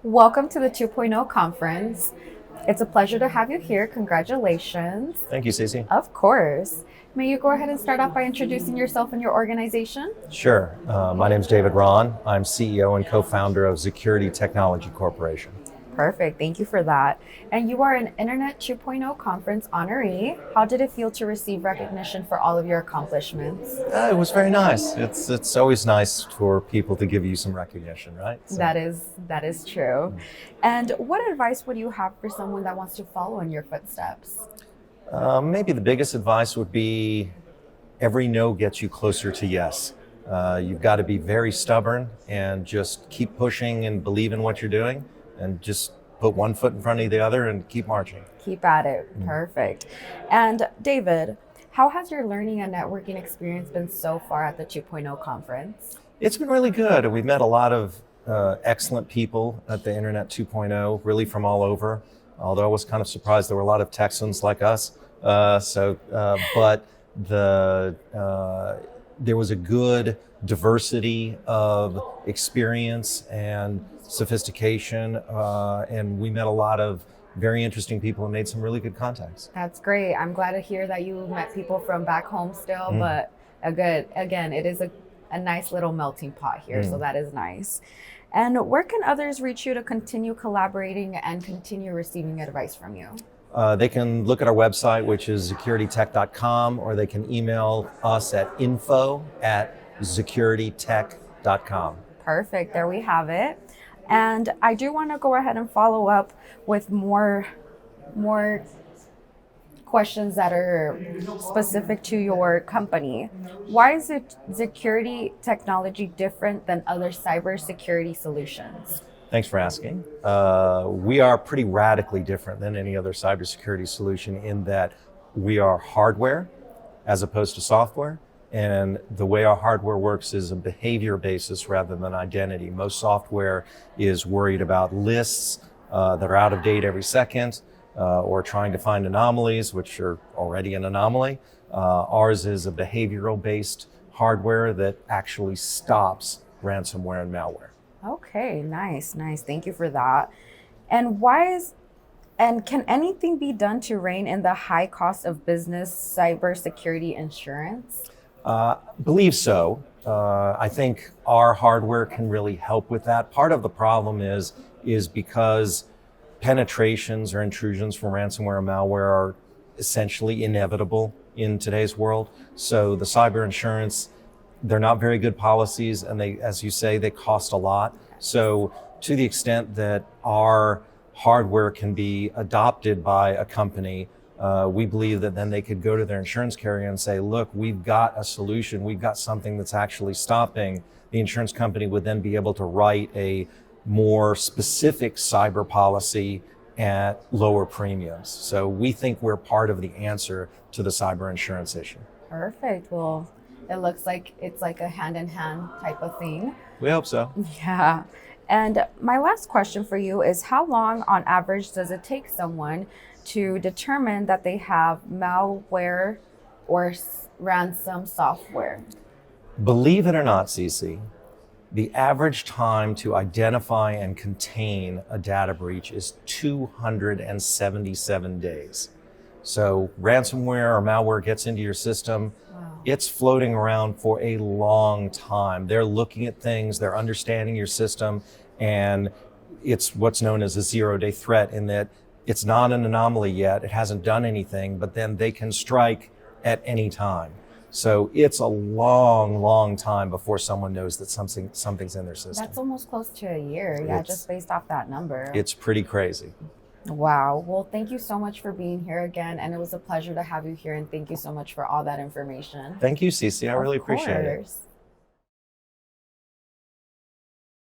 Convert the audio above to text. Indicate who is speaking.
Speaker 1: Welcome to the 2.0 conference. It's a pleasure to have you here. Congratulations.
Speaker 2: Thank you, Cece.
Speaker 1: Of course. May you go ahead and start off by introducing yourself and your organization?
Speaker 2: Sure. My name is David Ronn. I'm CEO and co-founder of Zecurity Technology Corporation.
Speaker 1: Perfect. Thank you for that. And you are an Internet 2.0 conference honoree. How did it feel to receive recognition for all of your accomplishments?
Speaker 2: It was very nice. It's always nice for people to give you some recognition, right? So,
Speaker 1: That is true. And what advice would you have for someone that wants to follow in your footsteps?
Speaker 2: maybe the biggest advice would be every no gets you closer to yes. You've got to be very stubborn and just keep pushing and believe in what you're doing and just put one foot in front of the other and keep marching.
Speaker 1: Keep at it. Perfect. And David, how has your learning and networking experience been so far at the 2.0 conference?
Speaker 2: It's been really good. We've met a lot of excellent people at the Internet 2.0, really from all over. Although I was kind of surprised there were a lot of Texans like us. But there was a good diversity of experience and sophistication, and we met a lot of very interesting people and made some really good contacts.
Speaker 1: That's great. I'm glad to hear that you met people from back home still, but it is a nice little melting pot here, so that is nice. And where can others reach you to continue collaborating and continue receiving advice from you?
Speaker 2: They can look at our website, which is zecuritytech.com, or they can email us at info@zecuritytech.com.
Speaker 1: Perfect. There we have it. And I do want to go ahead and follow up with more questions that are specific to your company. Why is Zecurity Technology different than other cybersecurity solutions?
Speaker 2: Thanks for asking. We are pretty radically different than any other cybersecurity solution in that we are hardware as opposed to software. And the way our hardware works is a behavior basis rather than identity. Most software is worried about lists that are out of date every second, or trying to find anomalies, which are already an anomaly. Ours is a behavioral-based hardware that actually stops ransomware and malware.
Speaker 1: Okay, nice. Thank you for that. And can anything be done to rein in the high cost of business cybersecurity insurance?
Speaker 2: Believe so. I think our hardware can really help with that. Part of the problem is because penetrations or intrusions from ransomware and malware are essentially inevitable in today's world. So the cyber insurance, they're not very good policies, and they, as you say, they cost a lot. So to the extent that our hardware can be adopted by a company, we believe that then they could go to their insurance carrier and say, look, we've got a solution. We've got something that's actually stopping. The insurance company would then be able to write a more specific cyber policy at lower premiums. So we think we're part of the answer to the cyber insurance issue.
Speaker 1: Perfect. Well, it looks like it's like a hand-in-hand type of thing.
Speaker 2: We hope so.
Speaker 1: Yeah. And my last question for you is, how long on average does it take someone to determine that they have malware or ransom software?
Speaker 2: Believe it or not, Cece, the average time to identify and contain a data breach is 277 days. So ransomware or malware gets into your system.
Speaker 1: Wow.
Speaker 2: It's floating around for a long time. They're looking at things, they're understanding your system, and it's what's known as a zero-day threat in that it's not an anomaly yet, it hasn't done anything, but then they can strike at any time. So it's a long time before someone knows that something's in their system.
Speaker 1: That's almost close to a year, just based off that number.
Speaker 2: It's pretty crazy.
Speaker 1: Wow. Well, thank you so much for being here again, and it was a pleasure to have you here, and thank you so much for all that information.
Speaker 2: Thank you, Cece. I really appreciate it.
Speaker 1: Of course.